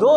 2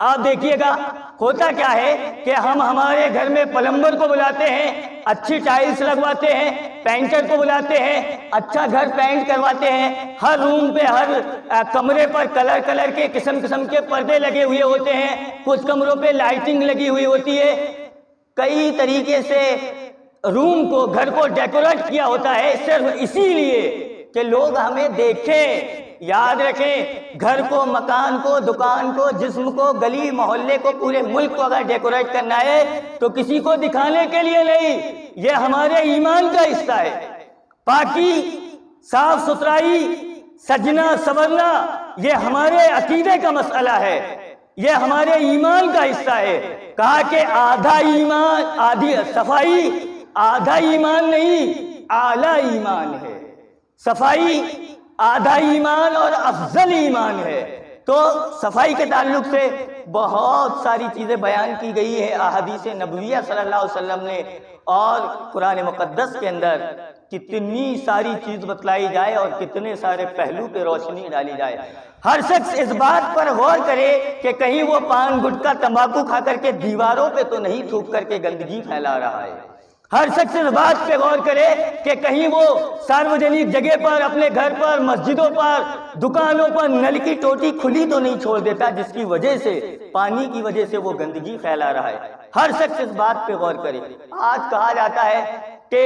آپ دیکھیے گا ہوتا کیا ہے کہ ہم ہمارے گھر میں پلمبر کو بلاتے ہیں، اچھی ٹائلز لگواتے ہیں، پینٹر کو بلاتے ہیں، اچھا گھر پینٹ کرواتے ہیں، ہر روم پہ ہر کمرے پر کلر کے قسم کے پردے لگے ہوئے ہوتے ہیں، کچھ کمروں پہ لائٹنگ لگی ہوئی ہوتی ہے، کئی طریقے سے روم کو گھر کو ڈیکوریٹ کیا ہوتا ہے صرف اسی لیے کہ لوگ ہمیں دیکھیں۔ یاد رکھیں، گھر کو، مکان کو، دکان کو، جسم کو، گلی محلے کو، پورے ملک کو اگر ڈیکوریٹ کرنا ہے تو کسی کو دکھانے کے لیے نہیں، یہ ہمارے ایمان کا حصہ ہے۔ پاکی، صاف ستھرائی، سجنا سورنا یہ ہمارے عقیدے کا مسئلہ ہے، یہ ہمارے ایمان کا حصہ ہے۔ کہا کہ آدھا ایمان، آدھی صفائی آدھا ایمان نہیں، اعلیٰ ایمان ہے۔ صفائی آدھا ایمان اور افضل ایمان ہے۔ تو صفائی کے تعلق سے بہت ساری چیزیں بیان کی گئی ہے احادیث نبویہ صلی اللہ علیہ وسلم نے، اور قرآن مقدس کے اندر کتنی ساری چیز بتلائی جائے اور کتنے سارے پہلو پہ روشنی ڈالی جائے۔ ہر شخص اس بات پر غور کرے کہ کہیں وہ پان گٹکا تمباکو کھا کر کے دیواروں پہ تو نہیں تھوک کر کے گندگی پھیلا رہا ہے۔ ہر شخص اس بات پہ غور کرے کہ کہیں وہ ساروجنک جگہ پر، اپنے گھر پر، مسجدوں پر، دکانوں پر نل کی ٹوٹی کھلی تو نہیں چھوڑ دیتا، جس کی وجہ سے، پانی کی وجہ سے وہ گندگی پھیلا رہا ہے۔ ہر شخص اس بات پہ غور کرے۔ آج کہا جاتا ہے کہ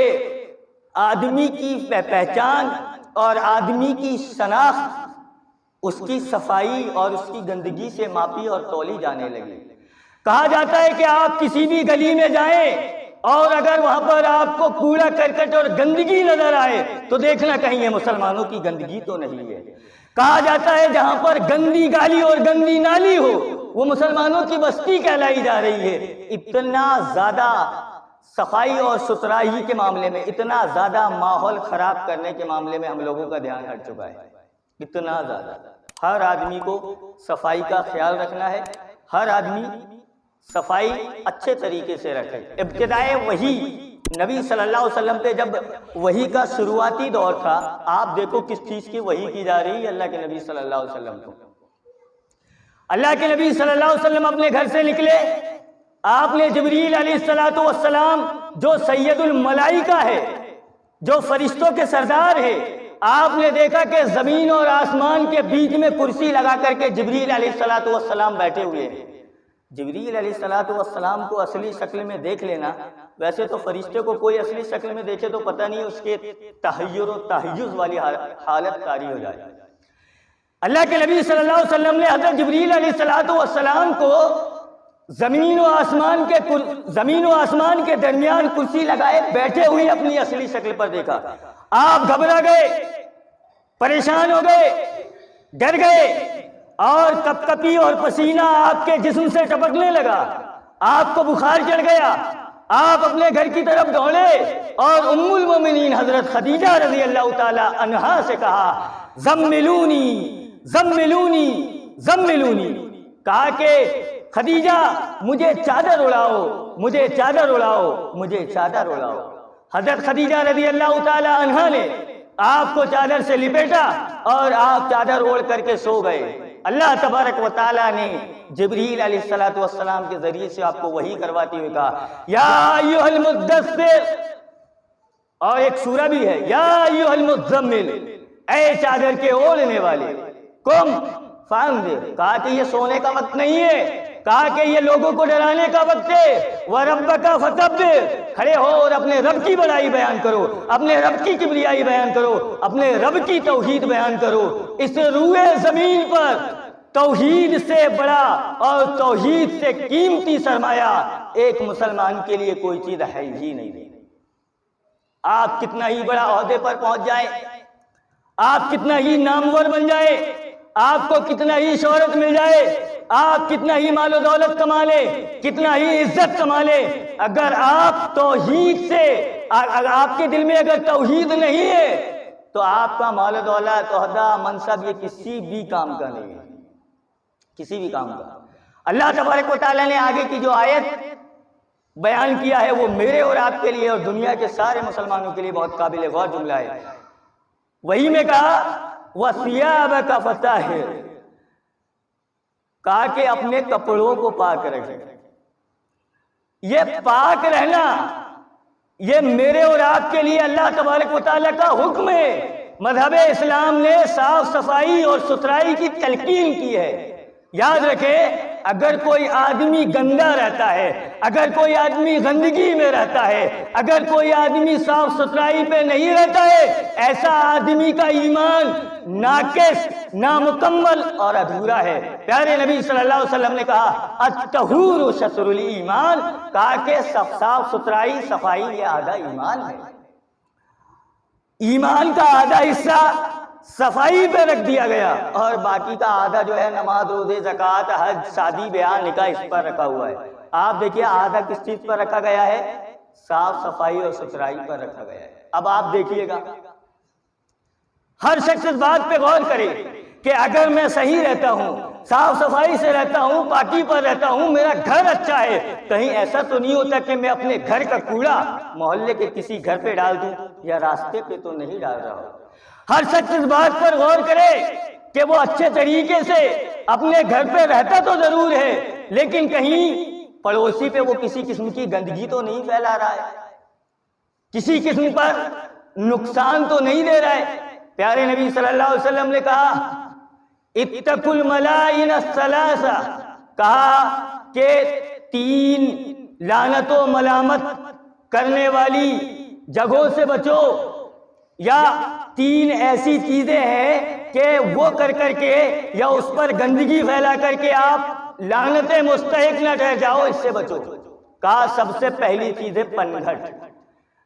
آدمی کی پہچان اور آدمی کی شناخت اس کی صفائی اور اس کی گندگی سے ماپی اور تولی جانے لگی۔ کہا جاتا ہے کہ آپ کسی بھی گلی میں جائیں اور اگر وہاں پر آپ کو کوڑا کرکٹ اور گندگی نظر آئے تو دیکھنا کہیں یہ مسلمانوں کی گندگی تو نہیں ہے۔ کہا جاتا ہے جہاں پر گندی گالی اور گندی نالی ہو وہ مسلمانوں کی بستی کہلائی جا رہی ہے۔ اتنا زیادہ صفائی اور ستھرائی کے معاملے میں، اتنا زیادہ ماحول خراب کرنے کے معاملے میں ہم لوگوں کا دھیان ہٹ چکا ہے، اتنا زیادہ۔ ہر آدمی کو صفائی کا خیال رکھنا ہے، ہر آدمی صفائی اچھے طریقے سے رکھے۔ ابتدائے وحی نبی صلی اللہ علیہ وسلم پہ جب وحی کا شروعاتی دور تھا، آپ دیکھو کس چیز کی وحی کی جا رہی ہے اللہ کے نبی صلی اللہ علیہ وسلم کو۔ اللہ کے نبی صلی اللہ علیہ وسلم اپنے گھر سے نکلے، آپ نے جبریل علیہ السلام جو سید الملائکہ ہے، جو فرشتوں کے سردار ہے، آپ نے دیکھا کہ زمین اور آسمان کے بیچ میں کرسی لگا کر کے جبریل علیہ السلام بیٹھے ہوئے ہیں۔ جبریل علیہ السلام کو اصلی شکل میں دیکھ لینا، ویسے تو فرشتے کو کوئی اصلی شکل میں دیکھے تو پتہ نہیں اس کے تحیر و تحیز والی حالت طاری ہو جائے۔ اللہ کے نبی صلی اللہ علیہ وسلم نے حضرت جبریل علیہ السلام کو زمین و آسمان کے درمیان کرسی لگائے بیٹھے ہوئے اپنی اصلی شکل پر دیکھا۔ آپ گھبرا گئے، پریشان ہو گئے، ڈر گئے، اور کپ کپی اور پسینہ آپ کے جسم سے ٹپکنے لگا، آپ کو بخار چڑھ گیا، آپ اپنے گھر کی طرف دوڑے اور ام المومنین حضرت خدیجہ رضی اللہ تعالی عنہا سے کہا زملونی زملونی زملونی، کہا کہ خدیجہ مجھے چادر اڑاؤ، مجھے چادر اڑاؤ، مجھے چادر اڑاؤ۔ حضرت خدیجہ رضی اللہ تعالی عنہا نے آپ کو چادر سے لپیٹا اور آپ چادر اوڑھ کر کے سو گئے۔ اللہ تبارک و تعالیٰ نے جبریل علیہ السلام کے ذریعے سے آپ کو وحی کرواتی ہوئے کہا یا ایھا المدثر، اور ایک سورہ بھی ہے یا ایھا المزمل، اے چادر کے اوڑھنے والے، قم فانذر، کہا کہ یہ سونے کا وقت نہیں ہے، کہا کہ یہ لوگوں کو ڈرانے کا وقت ہے، وَرَبَّكَ فَكَبِّرْ، کھڑے ہو اور اپنے رب کی بڑائی بیان کرو، اپنے رب کی کبریائی بیان کرو، اپنے رب کی توحید بیان کرو۔ اس روئے زمین پر توحید سے بڑا اور توحید سے قیمتی سرمایہ ایک مسلمان کے لیے کوئی چیز ہے ہی نہیں۔ آپ کتنا ہی بڑا عہدے پر پہنچ جائیں، آپ کتنا ہی نامور بن جائے، آپ کو کتنا ہی شہرت مل جائے، آپ کتنا ہی مال و دولت کما لیں، کتنا ہی عزت کما لیں، اگر آپ توحید سے، اگر آپ کے دل میں اگر توحید نہیں ہے تو آپ کا مال و دولت، عہدہ، منصب، یہ کسی بھی کام کا نہیں ہے، کسی بھی کام کا۔ اللہ تبارک و تعالیٰ نے آگے کی جو آیت بیان کیا ہے وہ میرے اور آپ کے لیے اور دنیا کے سارے مسلمانوں کے لیے بہت قابل غور جملہ ہے۔ وہی میں کہا وَثِيَابَكَ فَطَهِّرْ، کہا کہ اپنے کپڑوں کو پاک رکھیں۔ یہ پاک رہنا یہ میرے اور آپ کے لیے اللہ تبارک و تعالیٰ کا حکم ہے۔ مذہب اسلام نے صاف صفائی اور ستھرائی کی تلقین کی ہے۔ یاد رکھیں، اگر کوئی آدمی گندا رہتا ہے، اگر کوئی آدمی گندگی میں رہتا ہے، اگر کوئی آدمی صاف ستھرائی پہ نہیں رہتا ہے، ایسا آدمی کا ایمان ناقص، نامکمل اور ادھورا ہے۔ پیارے نبی صلی اللہ علیہ وسلم نے کہا الطہور شطر الایمان، کہا کہ صاف ستھرائی، صفائی یہ آدھا ایمان ہے۔ ایمان کا آدھا حصہ صفائی پہ رکھ دیا گیا اور باقی کا آدھا جو ہے نماز، روزے، زکوٰۃ، حج، شادی، بیاہ، نکاح، اس پر رکھا ہوا ہے۔ آپ دیکھیے آدھا کس چیز پر رکھا گیا ہے؟ صاف صفائی اور ستھرائی پر رکھا گیا ہے۔ اب آپ دیکھیے گا، ہر شخص اس بات پہ غور کرے کہ اگر میں صحیح رہتا ہوں، صاف صفائی سے رہتا ہوں، پاکی پر رہتا ہوں، میرا گھر اچھا ہے، کہیں ایسا تو نہیں ہوتا کہ میں اپنے گھر کا کوڑا محلے کے کسی گھر پہ ڈال دوں یا راستے پہ تو نہیں ڈال رہا ہوں۔ ہر شخص اس بات پر غور کرے کہ وہ اچھے طریقے سے اپنے گھر پہ رہتا تو ضرور ہے، لیکن کہیں پڑوسی پہ وہ کسی قسم کی گندگی تو نہیں پھیلا رہا ہے، کسی قسم پر نقصان تو نہیں دے رہا ہے۔ پیارے نبی صلی اللہ علیہ وسلم نے کہا اتقوا الملائن الثلاث، کہا کہ 3 لعنت و ملامت کرنے والی جگہوں سے بچو، یا 3 ایسی چیزیں ہیں کہ وہ کر کے یا اس پر گندگی پھیلا کر کے آپ لعنت مستحق نہ ٹھہر جاؤ، اس سے بچو۔ کہا سب سے پہلی چیز ہے پنگھٹ،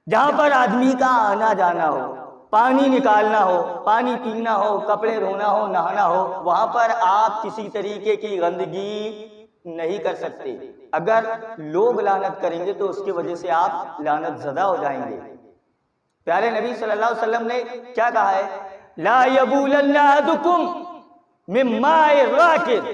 جہاں پر آدمی کا آنا جانا ہو، پانی نکالنا ہو، پانی پینا ہو، کپڑے دھونا ہو، نہانا ہو، وہاں پر آپ کسی طریقے کی گندگی نہیں کر سکتے۔ اگر لوگ لعنت کریں گے تو اس کی وجہ سے آپ لعنت زدہ ہو جائیں گے۔ پیارے نبی صلی اللہ علیہ وسلم نے کیا کہا ہے؟ لا یبولن احدکم من ماء الراکد،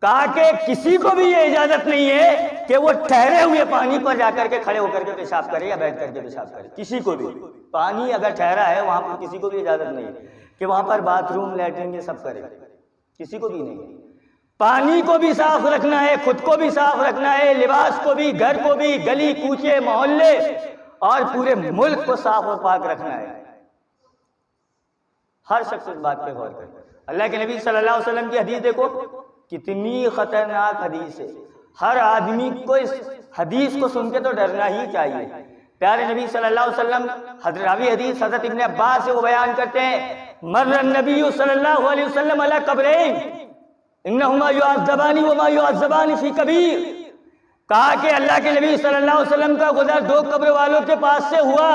کہا کہ کسی کو بھی یہ اجازت نہیں ہے کہ وہ ٹھہرے ہوئے پانی پر جا کر کے کھڑے ہو کر کے پیشاب کرے یا بیٹھ کر کے پیشاب کرے، کسی کو بھی۔ پانی اگر ٹھہرا ہے وہاں پر کسی کو بھی اجازت نہیں ہے کہ وہاں پر باتھ روم، لیٹرن یہ سب کرے، کسی کو بھی نہیں۔ پانی کو بھی صاف رکھنا ہے، خود کو بھی صاف رکھنا ہے، لباس کو بھی، گھر کو بھی، گلی کوچے محلے اور پورے ملک کو صاف اور پاک رکھنا ہے۔ ہر شخص اس بات پہ غور کرے۔ اللہ کے نبی صلی اللہ علیہ وسلم کی حدیث دیکھو، کتنی خطرناک حدیث ہے۔ ہر آدمی کو اس حدیث کو سن کے تو ڈرنا ہی چاہیے۔ پیارے نبی صلی اللہ علیہ وسلم راوی حدیث حضرت ابن عباس سے وہ بیان کرتے ہیں، مر النبی صلی اللہ علیہ وسلم علی قبرین انہما یعذبان وما یعذبان فی کبیر، کہا کہ اللہ کے نبی صلی اللہ علیہ وسلم کا گزر 2 قبر والوں کے پاس سے ہوا،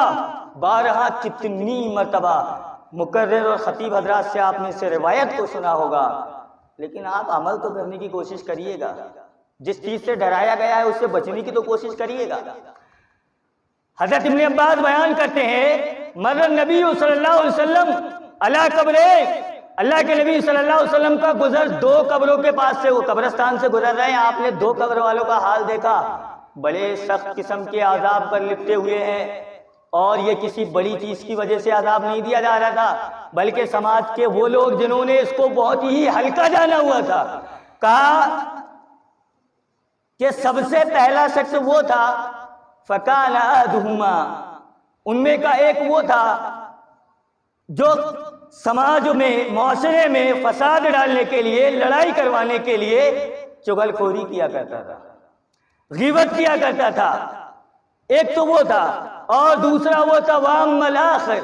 بارہا کتنی مرتبہ مقرر اور خطیب حضرات سے آپ نے اس سے روایت کو سنا ہوگا، لیکن آپ عمل تو کرنے کی کوشش کریے گا، جس چیز سے ڈرایا گیا ہے اس سے بچنے کی تو کوشش کریے گا۔ حضرت ابن عباس بیان کرتے ہیں، مر النبی صلی اللہ علیہ وسلم علی قبرین، اللہ کے نبی صلی اللہ علیہ وسلم کا گزر 2 قبروں کے پاس سے، وہ قبرستان سے گزر رہے ہیں، آپ نے 2 قبر والوں کا حال دیکھا، بڑے سخت قسم کے عذاب پر لپٹے ہوئے ہیں، اور یہ کسی بڑی چیز کی وجہ سے عذاب نہیں دیا جا رہا تھا، بلکہ سماج کے وہ لوگ جنہوں نے اس کو بہت ہی ہلکا جانا ہوا تھا۔ کہا کہ سب سے پہلا شخص وہ تھا فَقَالَ أَحَدُهُمَا، ان میں کا ایک وہ تھا جو سماج میں، معاشرے میں فساد ڈالنے کے لیے، لڑائی کروانے کے لیے چغل خوری کیا کرتا تھا، غیبت کیا کرتا تھا، ایک تو وہ تھا، اور دوسرا وہ تھا وَأَمَّا الْآخِرُ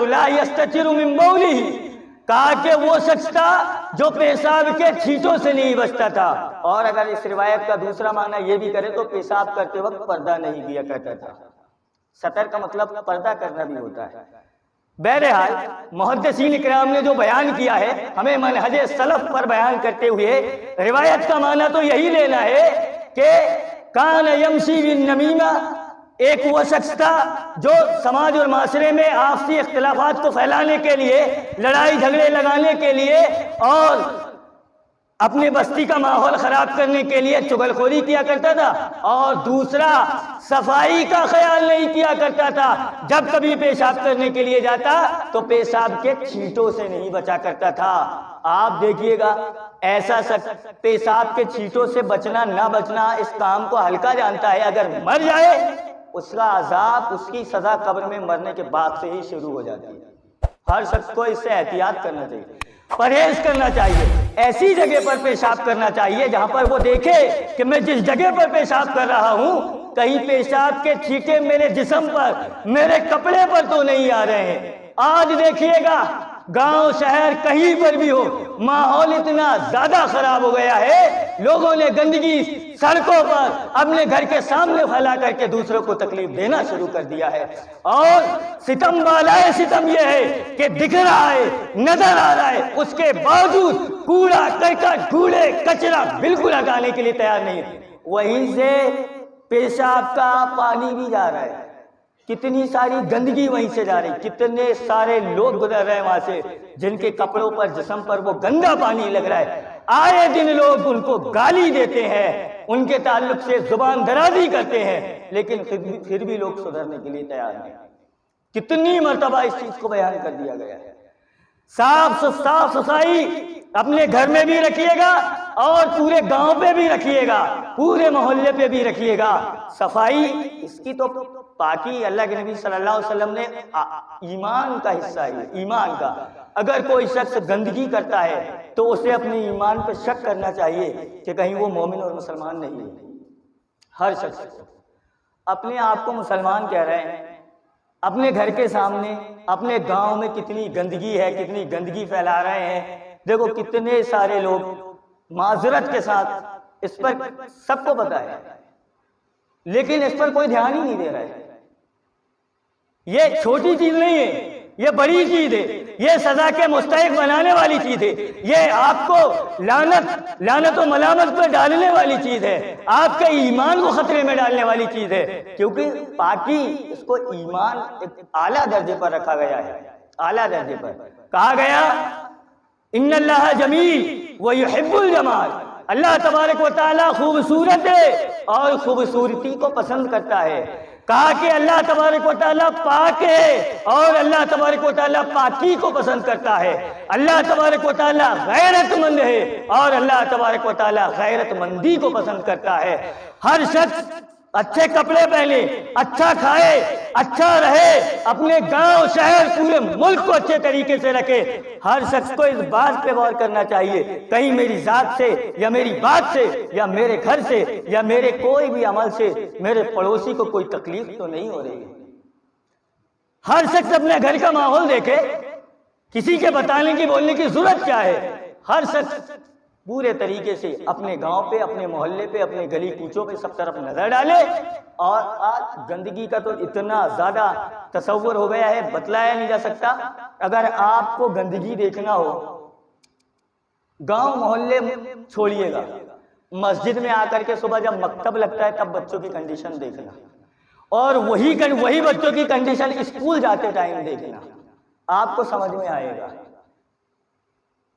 لَا يَسْتَتِرُ مِن بَوْلِهِ، کہا کہ وہ شخص تھا جو پیشاب کے چھینٹوں سے نہیں بچتا تھا، اور اگر اس روایت کا دوسرا معنی یہ بھی کرے تو پیشاب کرتے وقت پردہ نہیں کیا کرتا تھا۔ سطر کا مطلب پردہ کرنا بھی ہوتا ہے۔ بہرحال محدثین اکرام نے جو بیان کیا ہے، ہمیں منہج سلف پر بیان کرتے ہوئے روایت کا معنی تو یہی لینا ہے کہ کان یمشی بالنمیمہ، ایک وہ شخص تھا جو سماج اور معاشرے میں آپسی اختلافات کو پھیلانے کے لیے، لڑائی جھگڑے لگانے کے لیے اور اپنی بستی کا ماحول خراب کرنے کے لیے چغلخوری کیا کرتا تھا، اور دوسرا صفائی کا خیال نہیں کیا کرتا تھا۔ جب کبھی پیشاب کرنے کے لیے جاتا تو پیشاب کے چھینٹوں سے نہیں بچا کرتا تھا۔ آپ دیکھیے گا ایسا شخص پیشاب کے چھینٹوں سے بچنا نہ بچنا اس کام کو ہلکا جانتا ہے، اگر مر جائے اس کا عذاب، اس کی سزا قبر میں مرنے کے بعد سے ہی شروع ہو جاتی ہے۔ ہر شخص کو اس سے احتیاط کرنا چاہیے، پرہیز کرنا چاہیے، ایسی جگہ پر پیشاب کرنا چاہیے جہاں پر وہ دیکھے کہ میں جس جگہ پر پیشاب کر رہا ہوں کہیں پیشاب کے چھینٹے میرے جسم پر، میرے کپڑے پر تو نہیں آ رہے ہیں۔ آج دیکھیے گا گاؤں شہر کہیں پر بھی ہو، ماحول اتنا زیادہ خراب ہو گیا ہے، لوگوں نے گندگی سڑکوں پر اپنے گھر کے سامنے پھیلا کر کے دوسروں کو تکلیف دینا شروع کر دیا ہے۔ اور ستم بالائے ستم یہ ہے کہ دکھ رہا ہے، نظر آ رہا ہے، اس کے باوجود کوڑا کرکٹ کوڑے کچرا بالکل ہٹانے کے لیے تیار نہیں ہے۔ وہیں سے پیشاب کا پانی بھی جا رہا ہے، کتنی ساری گندگی وہیں سے جا رہی، کتنے سارے لوگ گزر رہے ہیں وہاں سے جن کے کپڑوں پر جسم پر وہ گندا پانی لگ رہا ہے۔ آئے دن لوگ ان کو گالی دیتے ہیں، ان کے تعلق سے زبان درازی کرتے ہیں، لیکن پھر بھی لوگ سدھرنے کے لیے تیار نہیں۔ کتنی مرتبہ اس چیز کو بیان کر دیا گیا ہے۔ صاف صفائی اپنے گھر میں بھی رکھیے گا اور پورے گاؤں پہ بھی رکھیے گا، پورے محلے پہ بھی رکھیے گا۔ صفائی اس کی تو پاکی اللہ کے نبی صلی اللہ علیہ وسلم نے ایمان کا حصہ ہے، ایمان کا۔ اگر کوئی شخص گندگی کرتا ہے تو اسے اپنے ایمان پہ شک کرنا چاہیے کہ کہیں وہ مومن اور مسلمان نہیں ہے۔ ہر شخص اپنے آپ کو مسلمان کہہ رہے ہیں، اپنے گھر کے سامنے اپنے گاؤں میں کتنی گندگی ہے، کتنی گندگی پھیلا رہے ہیں۔ دیکھو کتنے سارے لوگ معذرت کے ساتھ اس پر سب کو پتہ ہے، لیکن اس پر کوئی دھیان ہی نہیں دے رہا ہے۔ یہ چھوٹی چیز نہیں ہے، یہ بڑی چیز ہے، یہ سزا کے مستحق بنانے والی چیز ہے، یہ آپ کو لعنت و ملامت پر ڈالنے والی چیز ہے، آپ کے ایمان کو خطرے میں ڈالنے والی چیز ہے، کیونکہ پاکی اس کو ایمان ایک اعلیٰ درجے پر رکھا گیا ہے۔ اعلیٰ درجے پر کہا گیا ان اللہ جمیل ویحب الجمال، اللہ تبارک و تعالیٰ خوبصورت ہے اور خوبصورتی کو پسند کرتا ہے۔ کہا کہ اللہ تبارک و تعالیٰ پاک ہے اور اللہ تبارک و تعالیٰ پاکی کو پسند کرتا ہے۔ اللہ تبارک و تعالیٰ غیرت مند ہے اور اللہ تبارک و تعالیٰ غیرت مندی کو پسند کرتا ہے۔ ہر شخص اچھے کپڑے پہنے، اچھا کھائے، اچھا رہے، اپنے گاؤں شہر پورے ملک کو اچھے طریقے سے رکھے۔ ہر شخص کو اس بات پہ غور کرنا چاہیے کہیں میری ذات سے یا میری بات سے یا میرے گھر سے یا میرے کوئی بھی عمل سے میرے پڑوسی کو کوئی تکلیف تو نہیں ہو رہی ہے۔ ہر شخص اپنے گھر کا ماحول دیکھے، کسی کے بتانے کی بولنے کی ضرورت کیا ہے۔ ہر شخص پورے طریقے سے اپنے گاؤں پہ، اپنے محلے پہ، اپنے گلی کوچوں پہ سب طرف نظر ڈالے۔ اور آج گندگی کا تو اتنا زیادہ تصور ہو گیا ہے، بتلایا نہیں جا سکتا۔ اگر آپ کو گندگی دیکھنا ہو، گاؤں محلے چھوڑیے گا، مسجد میں آ کر کے صبح جب مکتب لگتا ہے تب بچوں کی کنڈیشن دیکھنا، اور وہی بچوں کی کنڈیشن اسکول جاتے ٹائم دیکھنا، آپ کو سمجھ میں آئے گا۔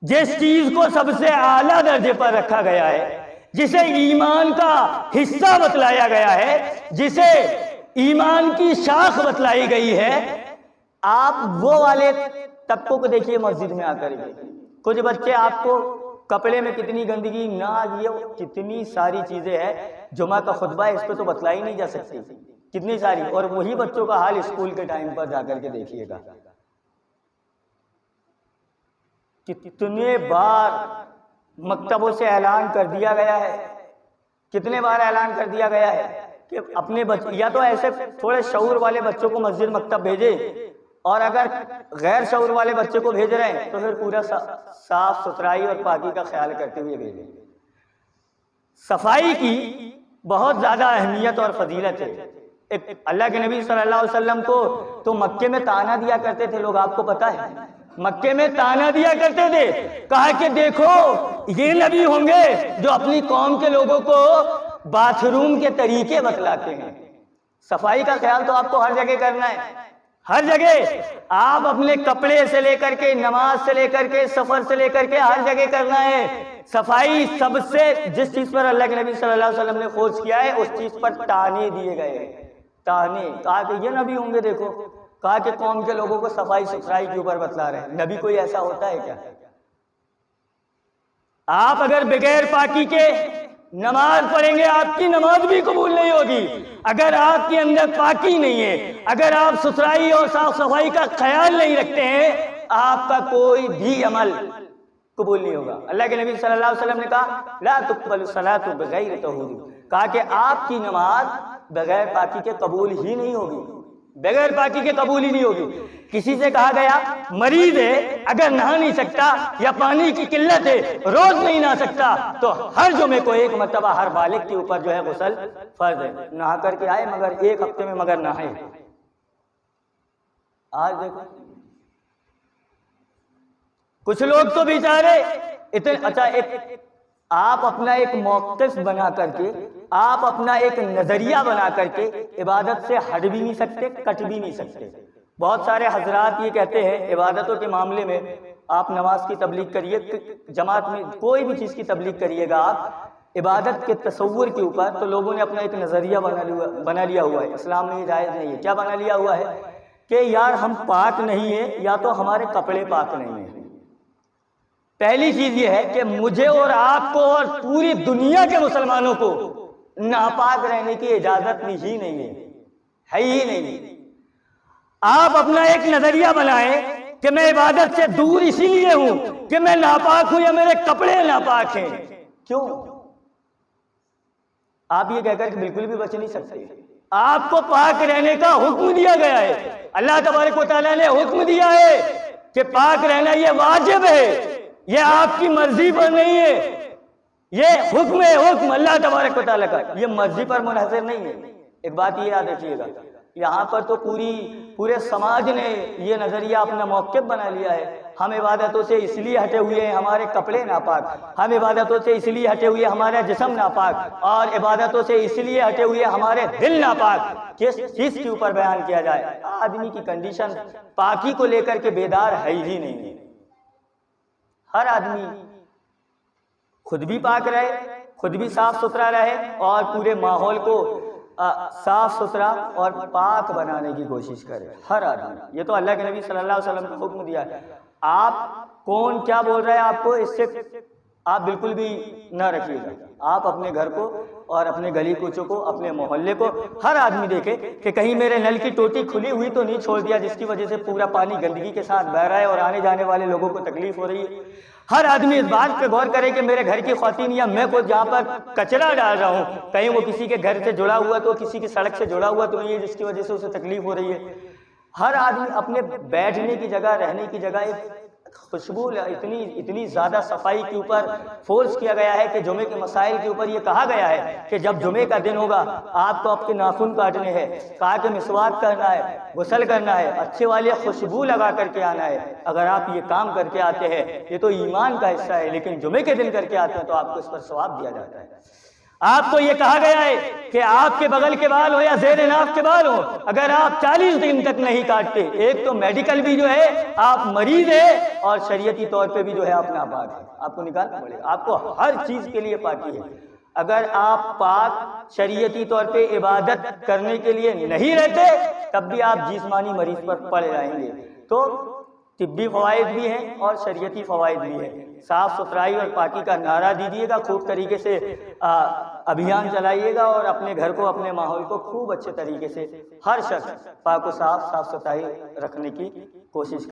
جس چیز کو سب سے اعلیٰ درجے پر رکھا گیا ہے، جسے ایمان کا حصہ بتلایا گیا ہے، جسے ایمان کی شاخ بتلائی گئی ہے، آپ وہ والے طبقوں کو دیکھیے مسجد میں آ کر کے۔ کچھ بچے آپ کو کپڑے میں کتنی گندگی، نہ یہ کتنی ساری چیزیں ہیں، جمعہ کا خطبہ ہے، اس پہ تو بتلائی نہیں جا سکتی، کتنی ساری۔ اور وہی بچوں کا حال اسکول کے ٹائم پر جا کر کے دیکھیے گا، کتنے بار مکتبوں سے اعلان کر دیا گیا ہے، کتنے بار اعلان کر دیا گیا ہے کہ اپنے یا تو ایسے تھوڑے شعور والے بچوں کو مسجد مکتب بھیجے، اور اگر غیر شعور والے بچے کو بھیج رہے ہیں تو پھر پورا صاف ستھرائی اور پاکی کا خیال کرتے ہوئے بھیجیں۔ صفائی کی بہت زیادہ اہمیت اور فضیلت ہے۔ ایک اللہ کے نبی صلی اللہ علیہ وسلم کو تو مکے میں تانا دیا کرتے تھے لوگ، آپ کو پتا ہے، مکے میں تانا دیا کرتے تھے، کہا کہ دیکھو یہ نبی ہوں گے جو اپنی قوم کے لوگوں کو باتھ روم کے طریقے بتلاتے ہیں۔ صفائی کا خیال تو آپ کو ہر جگہ کرنا ہے، ہر جگہ آپ اپنے کپڑے سے لے کر کے، نماز سے لے کر کے، سفر سے لے کر کے ہر جگہ کرنا ہے صفائی۔ سب سے جس چیز پر اللہ کے نبی صلی اللہ علیہ وسلم نے فورس کیا ہے اس چیز پر طعنے دیے گئے ہیں، طعنے۔ کہا کہ یہ نبی ہوں گے، دیکھو کہا کہ قوم کے لوگوں کو صفائی ستھرائی کے اوپر بتلا رہے ہیں، نبی کوئی ایسا ہوتا ہے کیا؟ آپ اگر بغیر پاکی کے نماز پڑھیں گے آپ کی نماز بھی قبول نہیں ہوگی۔ اگر آپ کے اندر پاکی نہیں ہے، اگر آپ ستھرائی اور صاف صفائی کا خیال نہیں رکھتے ہیں، آپ کا کوئی بھی عمل قبول نہیں ہوگا۔ اللہ کے نبی صلی اللہ علیہ وسلم نے کہا لا تقبل الصلاۃ بغیر طہور، کہا کہ آپ کی نماز بغیر پاکی کے قبول ہی نہیں ہوگی، بغیر پاکی کے قبول ہی نہیں ہوگی۔ کسی سے کہا گیا مریض ہے، اگر نہا نہیں سکتا یا پانی کی قلت ہے، روز نہیں نہا سکتا، تو ہر جمعے کو ایک مرتبہ ہر بالغ کے اوپر جو ہے غسل فرض ہے، نہا کر کے آئے مگر ایک ہفتے میں مگر نہائے۔ آج دیکھو کچھ لوگ تو بیچارے اتنے اچھا، آپ اپنا ایک موقف بنا کر کے، آپ اپنا ایک نظریہ بنا کر کے عبادت سے ہٹ بھی نہیں سکتے، کٹ بھی نہیں سکتے۔ بہت سارے حضرات یہ کہتے ہیں عبادتوں کے معاملے میں آپ نماز کی تبلیغ کریے، جماعت میں کوئی بھی چیز کی تبلیغ کریے گا آپ عبادت کے تصور کے اوپر، تو لوگوں نے اپنا ایک نظریہ بنا لیا ہوا ہے۔ اسلام میں یہ جائز نہیں ہے۔ کیا بنا لیا ہوا ہے کہ یار ہم پاک نہیں ہیں یا تو ہمارے کپڑے پاک نہیں ہیں۔ پہلی چیز یہ ہے کہ مجھے اور آپ کو اور پوری دنیا کے مسلمانوں کو ناپاک رہنے کی اجازت ہی نہیں ہے ہی نہیں۔ آپ اپنا ایک نظریہ بنائیں کہ میں عبادت سے دور اسی لیے ہوں کہ میں ناپاک ہوں یا میرے کپڑے ناپاک ہیں۔ کیوں؟ آپ یہ کہہ کر کہ بالکل بھی بچ نہیں سکتے۔ آپ کو پاک رہنے کا حکم دیا گیا ہے، اللہ تبارک و تعالیٰ نے حکم دیا ہے کہ پاک رہنا یہ واجب ہے، یہ آپ کی مرضی پر نہیں ہے، یہ حکم ہے، حکم اللہ تبارک و تعالیٰ کا، یہ مرضی پر منحصر نہیں ہے۔ ایک بات یہ یاد رکھیے گا، یہاں پر تو پورے سماج نے یہ نظریہ اپنا موقف بنا لیا ہے، ہم عبادتوں سے اس لیے ہٹے ہوئے ہیں ہمارے کپڑے ناپاک، ہم عبادتوں سے اس لیے ہٹے ہوئے ہمارا جسم ناپاک، اور عبادتوں سے اس لیے ہٹے ہوئے ہمارے دل ناپاک۔ کس چیز کے اوپر بیان کیا جائے؟ آدمی کی کنڈیشن پاکی کو لے کر کے بیدار ہے ہی نہیں۔ ہر آدمی خود بھی پاک رہے، خود بھی صاف ستھرا رہے، اور پورے ماحول کو صاف ستھرا اور پاک بنانے کی کوشش کرے، ہر آدمی۔ یہ تو اللہ کے نبی صلی اللہ علیہ وسلم کا حکم دیا ہے۔ آپ کون کیا بول رہے ہیں آپ کو، اس سے آپ بالکل بھی نہ رکھیے گا۔ آپ اپنے گھر کو اور اپنے گلی کوچوں کو، اپنے محلے کو، ہر آدمی دیکھے کہ کہیں میرے نل کی ٹوٹی کھلی ہوئی تو نہیں چھوڑ دیا جس کی وجہ سے پورا پانی گندگی کے ساتھ بہ رہا ہے اور آنے جانے والے لوگوں کو تکلیف ہو رہی ہے۔ ہر آدمی اس بات پہ غور کرے کہ میرے گھر کی خواتین یا میں کو جہاں پر کچرا ڈال رہا ہوں کہیں وہ کسی کے گھر سے جڑا ہوا تو کسی کی سڑک سے جڑا ہوا تو نہیں ہے جس کی وجہ سے اسے تکلیف ہو رہی ہے۔ ہر آدمی اپنے بیٹھنے کی جگہ، رہنے کی جگہ ایک خوشبو، اتنی زیادہ صفائی کے اوپر فورس کیا گیا ہے کہ جمعے کے مسائل کے اوپر یہ کہا گیا ہے کہ جب جمعے کا دن ہوگا آپ کو آپ کے ناخن کاٹنے ہیں، کہا کہ مسواک کرنا ہے، غسل کرنا ہے، اچھے والے خوشبو لگا کر کے آنا ہے۔ اگر آپ یہ کام کر کے آتے ہیں یہ تو ایمان کا حصہ ہے، لیکن جمعے کے دن کر کے آتے ہیں تو آپ کو اس پر ثواب دیا جاتا ہے۔ آپ کو یہ کہا گیا ہے کہ آپ کے بغل کے بال ہو یا زیر ناف کے بال ہو، اگر آپ 40 دن تک نہیں کاٹتے، ایک تو میڈیکل بھی جو ہے آپ مریض ہے اور شریعتی طور پہ بھی جو ہے آپ ناپاک ہے، آپ کو نکالنا پڑے گا۔ آپ کو ہر چیز کے لیے پاکی ہے۔ اگر آپ پاک شریعتی طور پہ عبادت کرنے کے لیے نہیں رہتے تب بھی آپ جسمانی مریض پر پڑے رہیں گے۔ تو طبی فوائد بھی ہیں اور شریعتی فوائد بھی ہیں۔ صاف ستھرائی اور پاکی کا نعرہ دیجیے گا، خوب طریقے سے ابھیان چلائیے گا، اور اپنے گھر کو، اپنے ماحول کو خوب اچھے طریقے سے ہر شخص پاک و صاف ستھرائی رکھنے کی کوشش